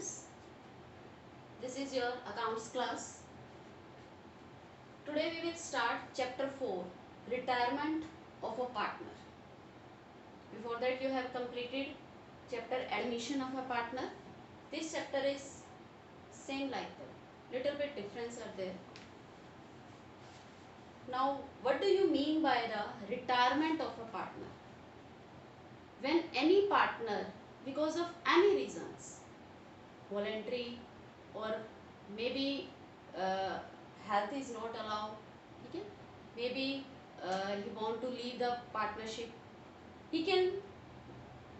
students, this is your accounts class. Today we will start chapter 4, retirement of a partner. Before that you have completed chapter admission of a partner. This chapter is same like that, little bit difference are there. Now what do you mean by the retirement of a partner? When any partner, because of any reasons, voluntary or maybe health is not allowed, okay? Maybe he want to leave the partnership, he can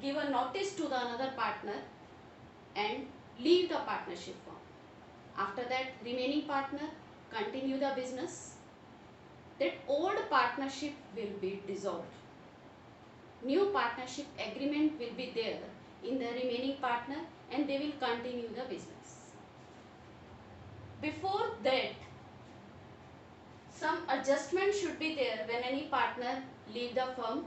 give a notice to the another partner and leave the partnership firm. After that, remaining partner continue the business. That old partnership will be dissolved. New partnership agreement will be there in the remaining partner and they will continue the business. Before that, some adjustment should be there when any partner leave the firm,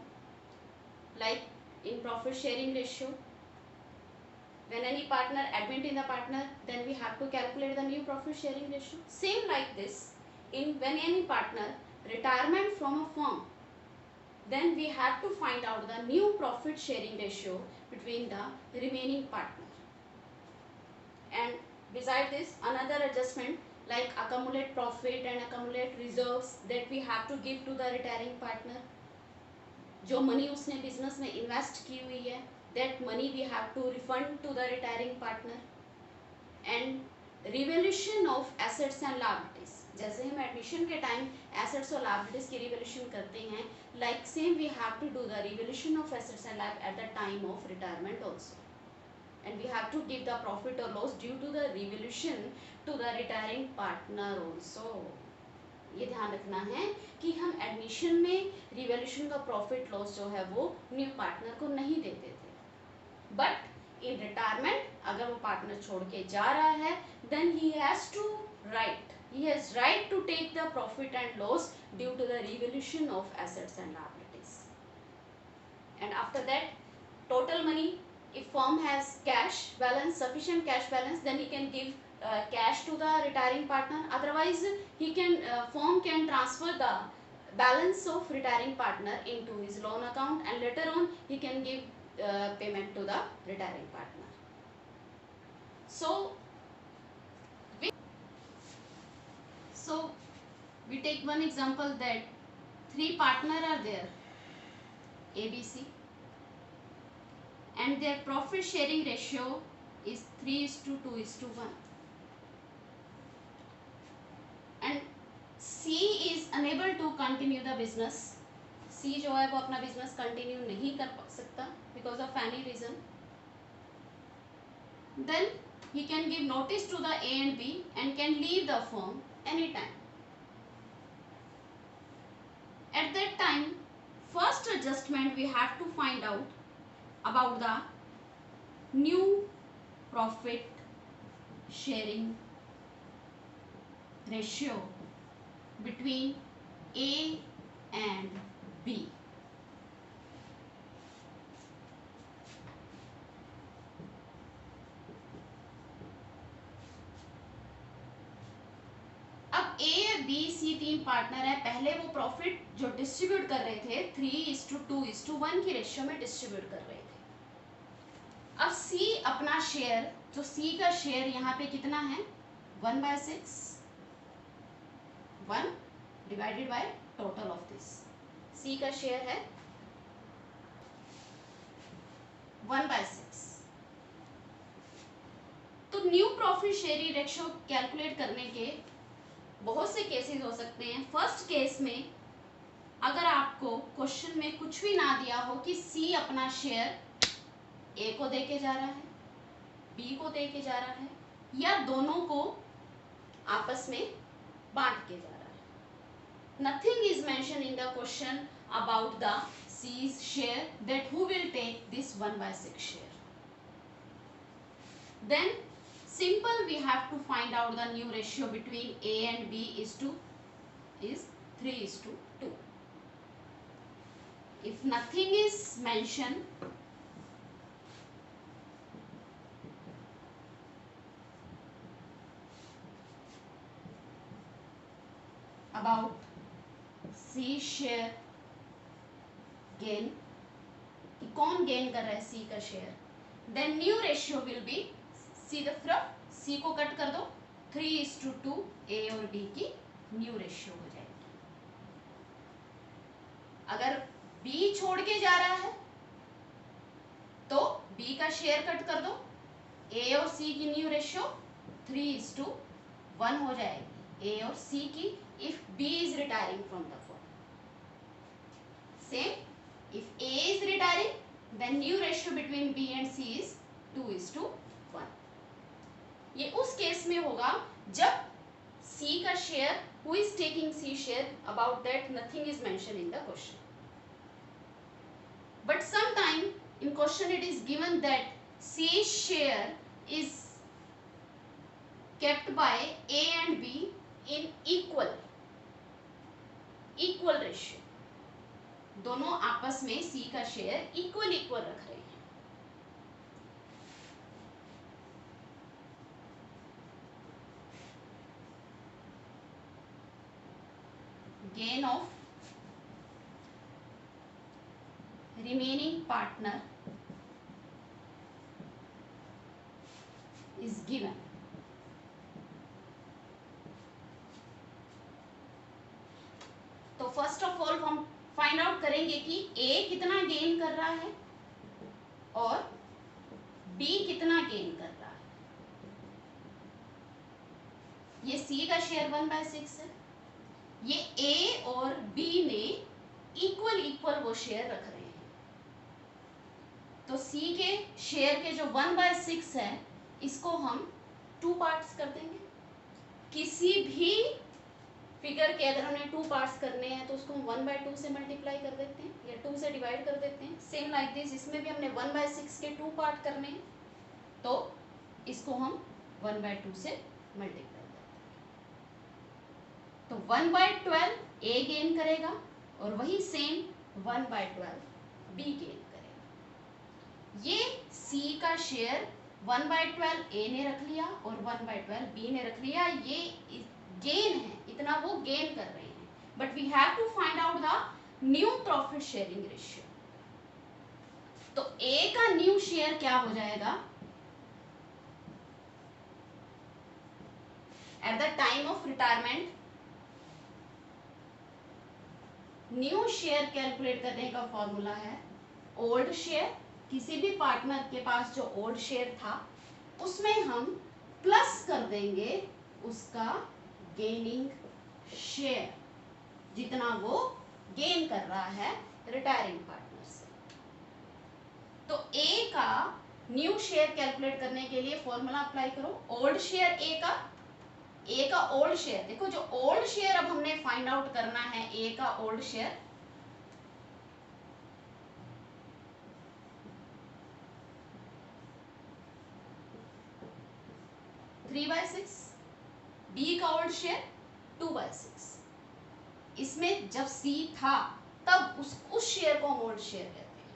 like in profit sharing ratio. When any partner admit in the partner, then we have to calculate the new profit sharing ratio. Same like this, when any partner retirement from a firm, then we have to find out the new profit sharing ratio between the remaining partner. And beside this, another adjustment like accumulate profit and accumulate reserves that we have to give to the retiring partner. जो money उसने business में invest की हुई है, that money we have to refund to the retiring partner. And revaluation of assets and liabilities. जैसे हम admission के time assets और लायबिलिटीज की रिवैल्यूएशन करते हैं, like same we have to do the revaluation of assets and liabilities at the time of retirement also, and we have to give the profit or loss due to the revaluation to the retiring partner also. ये ध्यान रखना है कि हम admission में revaluation का profit loss जो है वो न्यू पार्टनर को नहीं देते थे, बट इन रिटायरमेंट अगर वो पार्टनर छोड़ के जा रहा है, then he has to right, he has right to take the profit and loss due to the revaluation of assets and liabilities. And after that, total money, if firm has cash balance, sufficient cash balance, then he can give cash to the retiring partner. Otherwise he can firm can transfer the balance of retiring partner into his loan account, and later on he can give payment to the retiring partner. So we take one example that 3 partners are there, ABC, and their profit sharing ratio is 3:2:1, and C is unable to continue the business. C जो है वो अपना business continue नहीं कर सकता because of any reason. Then he can give notice to the A and B and can leave the firm anytime. At that time, first adjustment we have to find out about the new profit sharing ratio between A and B. A B C 3 partner है. पहले वो profit जो distribute कर रहे थे 3:2:1 की ratio में distribute कर रहे थे. अब सी अपना शेयर, जो सी का शेयर यहाँ पे कितना है 1/6, 1 divided by total of this. C का शेयर है 1/6. तो new profit sharing ratio calculate करने के बहुत से केसेस हो सकते हैं. फर्स्ट केस में अगर आपको क्वेश्चन में कुछ भी ना दिया हो कि सी अपना शेयर ए को दे के जा रहा है, बी को दे के जा रहा है, या दोनों को आपस में बांट के जा रहा है, nothing is mention in the question about the C's share that who will take this 1/6 share. Then simple we have to find out the new ratio between A and B is 3:2. If nothing is mentioned, about C share gain, कि कौन gain कर रहा है C का share, then new ratio will be C the from, C को cut कर दो, 3:2 ए और बी की न्यू रेशियो हो जाएगी। अगर बी छोड़ के जा रहा है तो बी का शेयर कट कर दो, ए और सी की न्यू रेशियो 3:1 हो जाएगी, ए और सी की, if B is retiring from the firm. Same if A is retiring then new ratio between B and C is 2:1। ये उस केस में होगा जब सी का share, who is taking C share, about that nothing is mention in the question, but sometime in question it is given that C's share is kept by A and B in equal ratio, दोनों आपस में C का share equal रख रहे हैं। Gain of remaining partner is given, तो first of all हम find out करेंगे कि A कितना गेन कर रहा है और B कितना गेन कर रहा है। ये C का शेयर 1/6 है, ये A और B ने इक्वल वो शेयर रख रहे हैं, तो C के शेयर के जो 1/6 है इसको हम 2 पार्ट्स कर देंगे। किसी भी फिगर के अगर हमें 2 पार्ट्स करने हैं तो उसको हम 1/2 से मल्टीप्लाई कर देते हैं या 2 से डिवाइड कर देते हैं। सेम लाइक दिस, इसमें भी हमने 1/6 के 2 पार्ट करने हैं तो इसको हम 1/2 से मल्टीप्लाई करते हैं, तो 1/12 A गेन करेगा और वही सेम 1/12 B गेन करेगा। ये C का शेयर 1/12 A ने रख लिया और 1/12 B ने रख लिया, ये गेन है, इतना वो गेन कर रहे हैं, but we have to find out the new profit sharing ratio. तो A का न्यू शेयर क्या हो जाएगा at the time of retirement. New share calculate करने का फॉर्मूला है ओल्ड शेयर, किसी भी पार्टनर के पास जो ओल्ड शेयर था उसमें हम प्लस कर देंगे उसका गेनिंग शेयर, जितना वो गेन कर रहा है रिटायरिंग पार्टनर से। तो A का न्यू शेयर कैलकुलेट करने के लिए फॉर्मूला अप्लाई करो, ओल्ड शेयर A का ओल्ड शेयर, देखो जो ओल्ड शेयर अब हमने फाइंड आउट करना है A का old share, three by six, B का ओल्ड शेयर 2/6। इसमें जब C था तब उस शेयर को हम ओल्ड शेयर कहते हैं।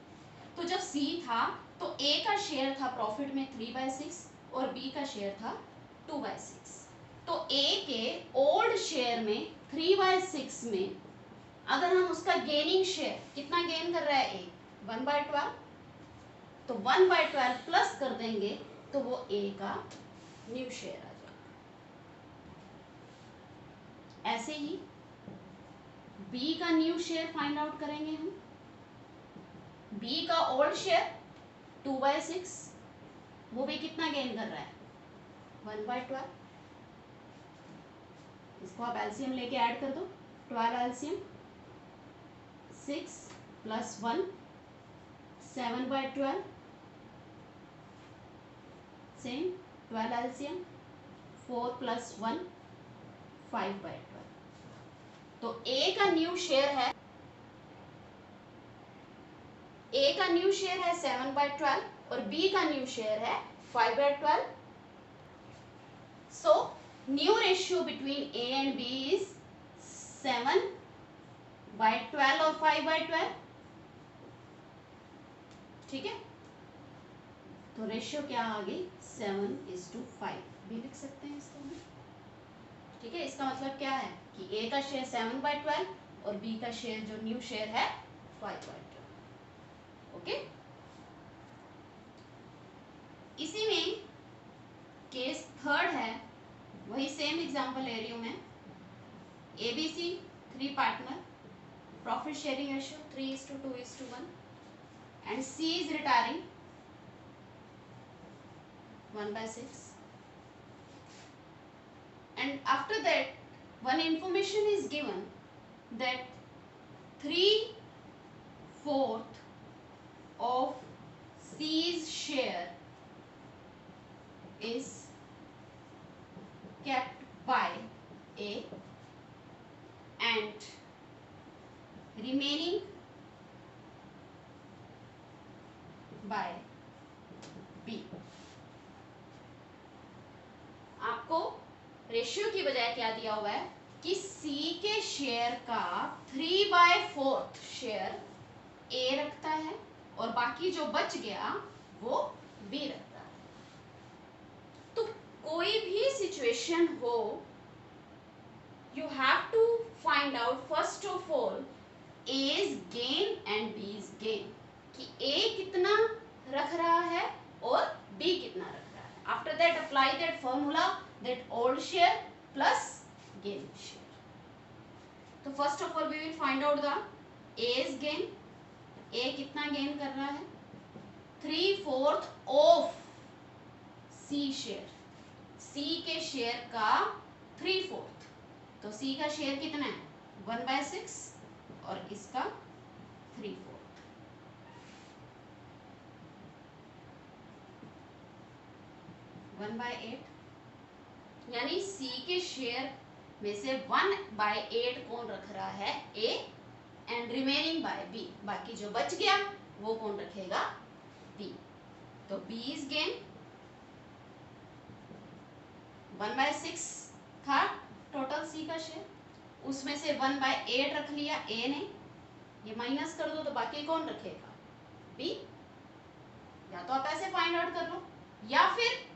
तो जब C था तो A का शेयर था प्रॉफिट में 3/6 और B का शेयर था 2/6। तो A के ओल्ड शेयर में 3/6 में अगर हम उसका गेनिंग शेयर, कितना गेन कर रहा है A 1/12, तो 1/12 प्लस कर देंगे तो वो A का न्यू शेयर आ जाएगा। ऐसे ही B का न्यू शेयर फाइंड आउट करेंगे हम। B का ओल्ड शेयर 2/6, वो भी कितना गेन कर रहा है 1/12। इसको आप एलसीएम लेके ऐड कर दो, 12 एलसीएम 6 + 1 7/12, सेम 12 एलसीएम 4 + 1 5/12। तो A का न्यू शेयर है, A का न्यू शेयर है 7/12 और B का न्यू शेयर है 5/12। So new ratio between A and B is 7/12 और 5/12। ठीक है, तो रेशियो क्या आ गई 7:5 भी लिख सकते हैं इसको हम। ठीक है, इसका मतलब क्या है कि ए का शेयर 7/12 और बी का शेयर जो न्यू शेयर है 5/12। ओके, इसी में केस थर्ड है, वही सेम एग्जांपल ले रही हूं मैं। ABC 3 partner, profit sharing ratio 3:2:1 and C is retiring 1/6, and after that one information is given that 3/4 of C's share is kept by A and remaining by B। आपको ratio की बजाय क्या दिया हुआ है कि C के शेयर का 3/4 शेयर A रखता है और बाकी जो बच गया वो B रखता है। तो कोई भी सिचुएशन हो, you have to find out first of all A's gain and B's gain, कि A कितना रख रहा है और B कितना रख रहा है। After that apply that formula, that old share plus gain share। तो first of all we will find out the A's gain। A कितना गेन कर रहा है, 3/4 ऑफ C शेयर, C के शेयर का 3/4, तो C का शेयर कितना है 1/6 और इसका 3/4। 1/8, यानी C के शेयर में से 1/8 कौन रख रहा है A and remaining by B, बाकी जो बच गया वो कौन रखेगा B। तो B इज गेन 1/6 था टोटल C का शेयर, उसमें से 1/8 रख लिया A ने, ये माइनस कर दो तो बाकी कौन रखेगा B। या तो आप ऐसे फाइंड आउट कर लो, या फिर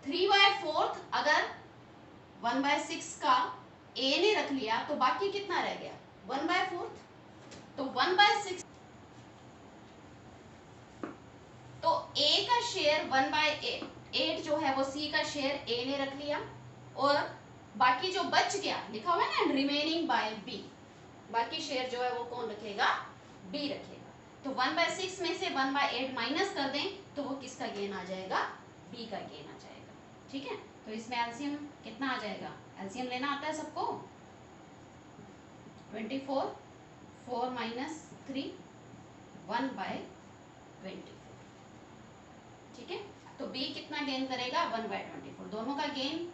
3/4 अगर 1/6 का A ने रख लिया तो बाकी कितना रह गया 1/4, तो 1/6, तो A का शेयर 1/8 जो है वो C का शेयर A ने रख लिया और बाकी जो बच गया लिखा हुआ है ना रिमेनिंग बाय B, बाकी शेयर जो है वो कौन रखेगा B रखेगा। तो 1/6 में से 1/8 माइनस कर दें तो वो किसका गेन आ जाएगा B का गेन आ जाएगा। ठीक है, तो इसमें एलसीएम कितना आ जाएगा, एलसीएम लेना आता है सबको, 24 4 - 3 1/24। ठीक है, तो B कितना गेन करेगा 1/24, दोनों का गेन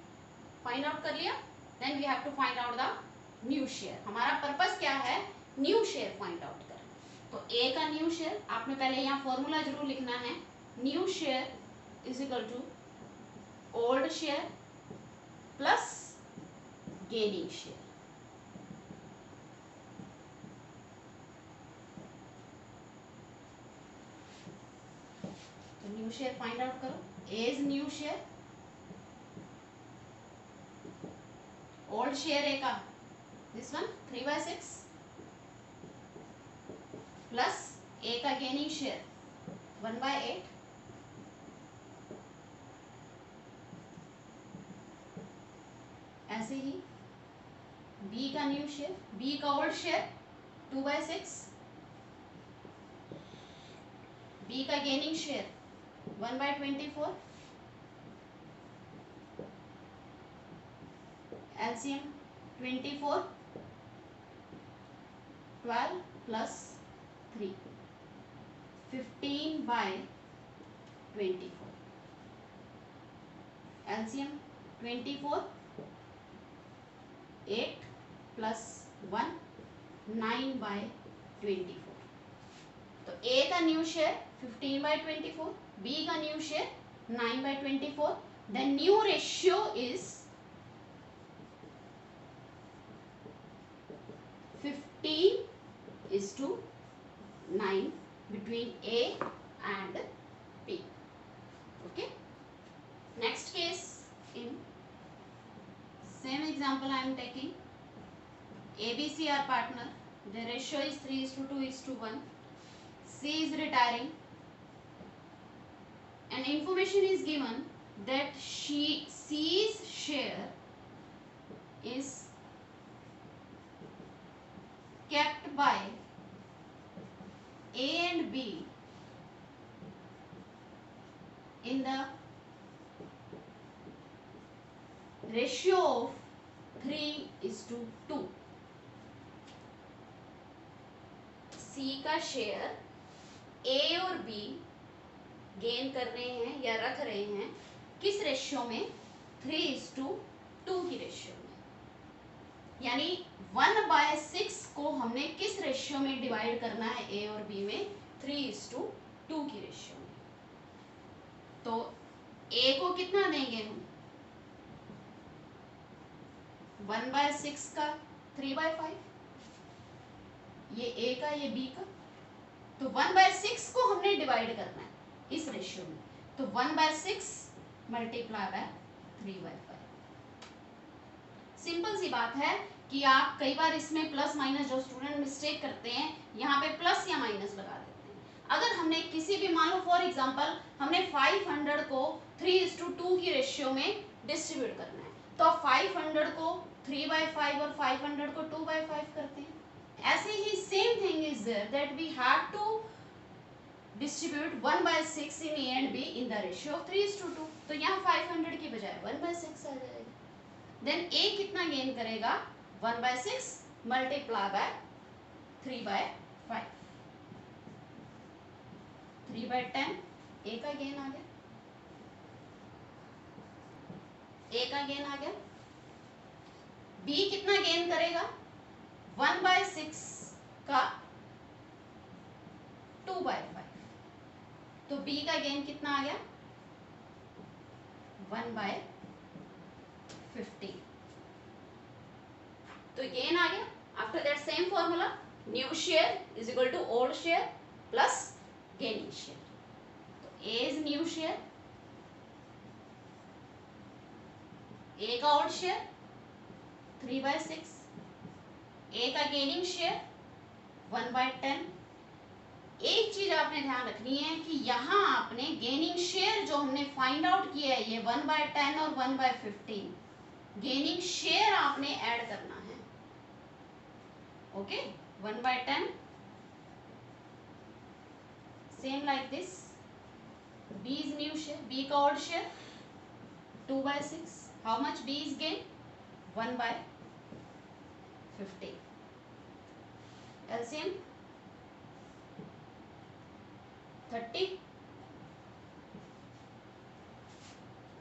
फाइंड आउट कर लिया। Then we have to find out the new share. हमारा पर्पस क्या है, न्यू शेयर फाइंड आउट करना। तो A का न्यू शेयर, आपने पहले यहाँ फॉर्मूला जरूर लिखना है, new share is equal to old share plus gaining share. तो न्यू शेयर फाइंड आउट करो, A is new share, old share A का दिस वन 3/6 प्लस A का गेनिंग शेयर 1/8 ऐसे ही B का न्यू शेयर, B का old share 2/6, B का gaining share 1/24, LCM 24 12 plus 3 15/24, LCM 24 8 plus 1 9/24। तो A का न्यू शेयर 15/24, B का new share 9/24, the new ratio is 15:9 between A and B. Okay. Next case in Same example I am taking. ABC are partner. The ratio is 3:2:1. C is retiring. And information is given that C's share is kept by A and B in the ratio of 3:2. C का share A और B gain कर रहे हैं या रख रहे हैं किस रेशियो में? 3:2 की रेशियो में। यानी 1/6 को हमने किस रेशियो में डिवाइड करना है? A और B में 3:2 की रेशियो में। तो A को कितना देंगे हम? 1/6 का 3/5, ये A का ये B का। तो 1/6 को हमने डिवाइड करना है इस रेशियो में, तो 1/6 मल्टीप्लाई बाय 3/5। सिंपल सी बात है कि आप कई बार इसमें प्लस माइनस जो स्टूडेंट मिस्टेक करते हैं यहाँ पे प्लस या माइनस लगा देते हैं। अगर हमने किसी भी मान लो फॉर एग्जांपल हमने 500 को 3:2 की रेशियो में डिस्ट्रीब्यूट करना है, तो आप 500 को 3/5 और 500 को 2/5 करते हैं। ऐसे ही same thing is there that we have to distribute 1/6 in A and B in the ratio of 3:2। तो यहाँ 500 की बजाय 1/6 आ जाएगा। देन A कितना गेन करेगा? 1/6 मल्टीप्लाई बाय 3/5, 3/10 A का गेन आ गया। A का गेन आ गया। B कितना गेन करेगा? 1/6 का 2/5, तो B का गेन कितना आ गया? 1/15। तो गेन आ गया। After that same formula, new share is equal to old share plus gaining share. तो A is new share, A का ओल्ड शेयर 3/6, A का गेनिंग शेयर 1/10। एक चीज आपने ध्यान रखनी है कि यहाँ आपने गेनिंग शेयर जो हमने फाइंड आउट किया है ये 1/10 और 1/15, गेनिंग शेयर आपने ऐड करना है। Okay, 1/10 same like this. B is new share, B का old share 2/6, how much B is gain? 1/15। LCM 30।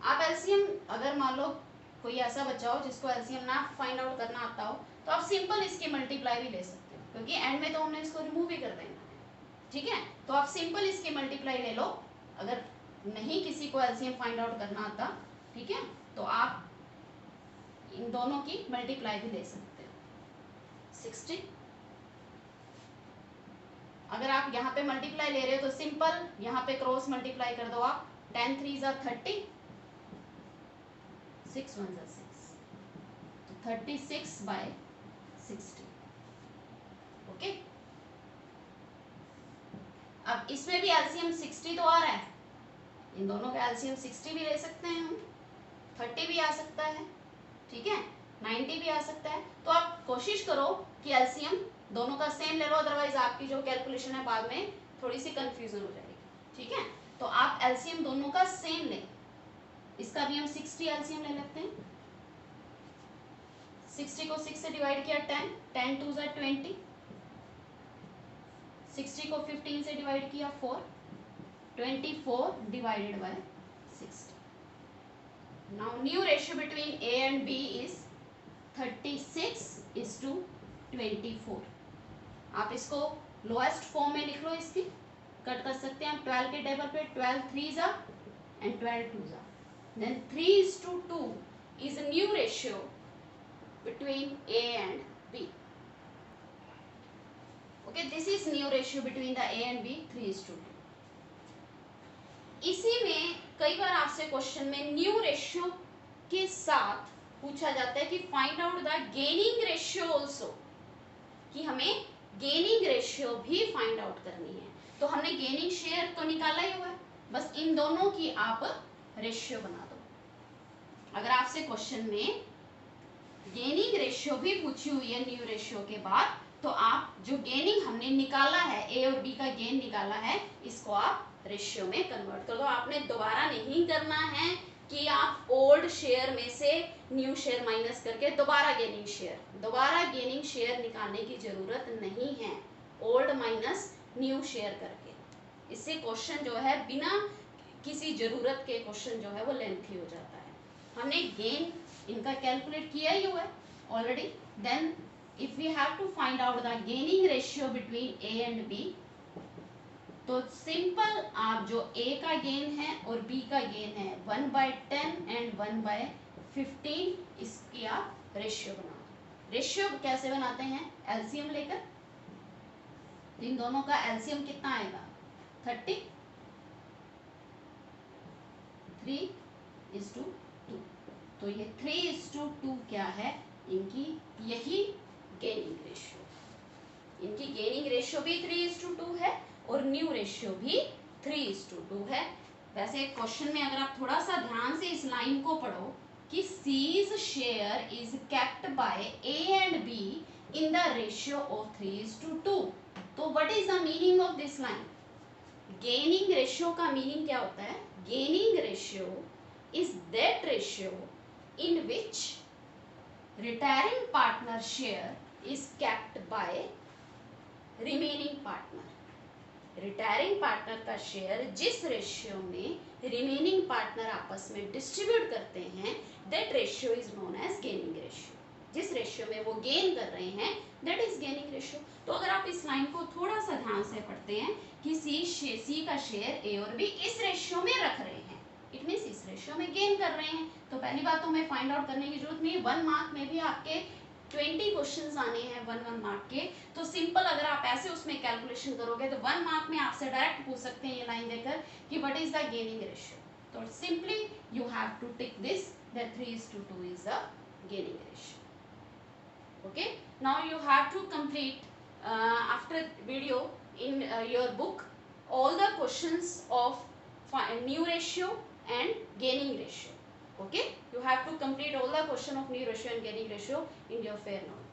आप एलसीएम अगर मान लो कोई ऐसा बच्चा हो जिसको एलसीएम ना फाइंड आउट करना आता हो तो आप सिंपल इसकी मल्टीप्लाई भी ले सकते हो, क्योंकि एंड में तो हमने इसको रिमूव ही कर देना है। ठीक है, तो आप सिंपल इसकी मल्टीप्लाई ले लो। अगर नहीं किसी को एलसीएम फाइंड आउट करना आता, ठीक है, तो आप इन दोनों की मल्टीप्लाई भी ले सकते हो। 60। अगर आप यहाँ पे मल्टीप्लाई ले रहे हो तो सिंपल यहाँ पे क्रॉस मल्टीप्लाई कर दो आप। 10 3s are 30, 6 1s are 6, तो 36/60। ओके, अब इसमें भी एलसीएम 60 तो आ रहा है, इन दोनों का एलसीएम 60 भी ले सकते हैं हम, 30 भी आ सकता है, ठीक है, 90 भी आ सकता है। तो आप कोशिश करो कि एलसीएम दोनों का सेम ले लो, अदरवाइज आपकी जो कैलकुलेशन है बाद में थोड़ी सी कंफ्यूजन हो जाएगी। ठीक है, तो आप एलसीएम दोनों का सेम लें। इसका भी हम 60 एलसीएम ले लेते हैं। 60 को 6 से डिवाइड किया 10, 10 2s are 20, 60 को 15 से डिवाइड किया 4, 24 divided by 60। Now new ratio between A and B is 36:24। आप इसको लोएस्ट फॉर्म में लिख लो, इसकी कट कर सकते हैं हम 12 के टेबल पे। 12 3s are and 12 2s are, then 3:2 is a new ratio between A and B. Okay, this is new ratio between the A and B, 3:2। इसी में कई बार आपसे क्वेश्चन में न्यू रेशियो के साथ पूछा जाता है कि find out the gaining ratio also, कि हमें गेनिंग रेशियो भी फाइंड आउट करनी है। तो हमने गेनिंग शेयर तो निकाला ही हुआ है, बस इन दोनों की आप रेशियो बना दो। अगर आपसे क्वेश्चन में गेनिंग रेशियो भी पूछी हुई है न्यू रेशियो के बाद, तो आप जो गेनिंग हमने निकाला है, ए और बी का गेन निकाला है, इसको आप रेशियो में कन्वर्ट कर दो। आपने दोबारा नहीं करना है कि आप ओल्ड शेयर में से न्यू शेयर माइनस करके दोबारा गेनिंग शेयर निकालने की जरूरत नहीं है, ओल्ड माइनस न्यू शेयर करके। इससे क्वेश्चन जो है बिना किसी जरूरत के क्वेश्चन जो है वो लेंथी हो जाता है। हमने गेन इनका कैलकुलेट किया ही हुआ है already. Then if we have to find out the gaining ratio between A and B, तो सिंपल आप जो ए का गेन है और बी का गेन है 1/10 एंड 1/15, इसकी आप रेशियो बना दो। रेशियो कैसे बनाते हैं? एलसीएम लेकर। इन दोनों का एलसीएम कितना आएगा? 30, 3:2। तो ये 3:2 क्या है? इनकी यही गेनिंग रेशियो। इनकी गेनिंग रेशियो भी 3:2 है और न्यू रेशियो भी 3:2 है। वैसे क्वेश्चन में अगर आप थोड़ा सा ध्यान से इस लाइन को पढ़ो कि C's share is kept bye A and B in the ratio of 3:2, तो what is the meaning of this line? Gaining ratio का मीनिंग क्या होता है? Gaining ratio is that ratio in which retiring partner share is kept by remaining partner। Retiring partner का share जिस ratio में remaining partner आपस में distribute करते हैं, that ratio is known as gaining ratio. जिस रेशियो में वो गेन कर रहे हैं, दैट इज गेनिंग रेशियो। तो अगर आप इस लाइन को थोड़ा सा ध्यान से पढ़ते हैं कि सी का शेयर ए और बी इस रेशियो में रख रहे हैं, इट मीन्स इस रेशियो में गेन कर रहे हैं, तो पहली बात तो हमें फाइंड आउट करने की जरूरत नहीं है। 1 मार्क में भी आपके 20 क्वेश्चंस आने हैं 1 मार्क के, तो सिंपल अगर आप ऐसे उसमें कैलकुलेशन करोगे तो 1 मार्क में आपसे डायरेक्ट पूछ सकते हैं ये लाइन देकर कि what is the gaining ratio. तो simply you have to tick this that 3:2 is the gaining ratio. Okay, now you have to complete after video in your book all the questions of new ratio and gaining ratio. Okay, you have to complete all the question of new ratio and gaining ratio in your fair note.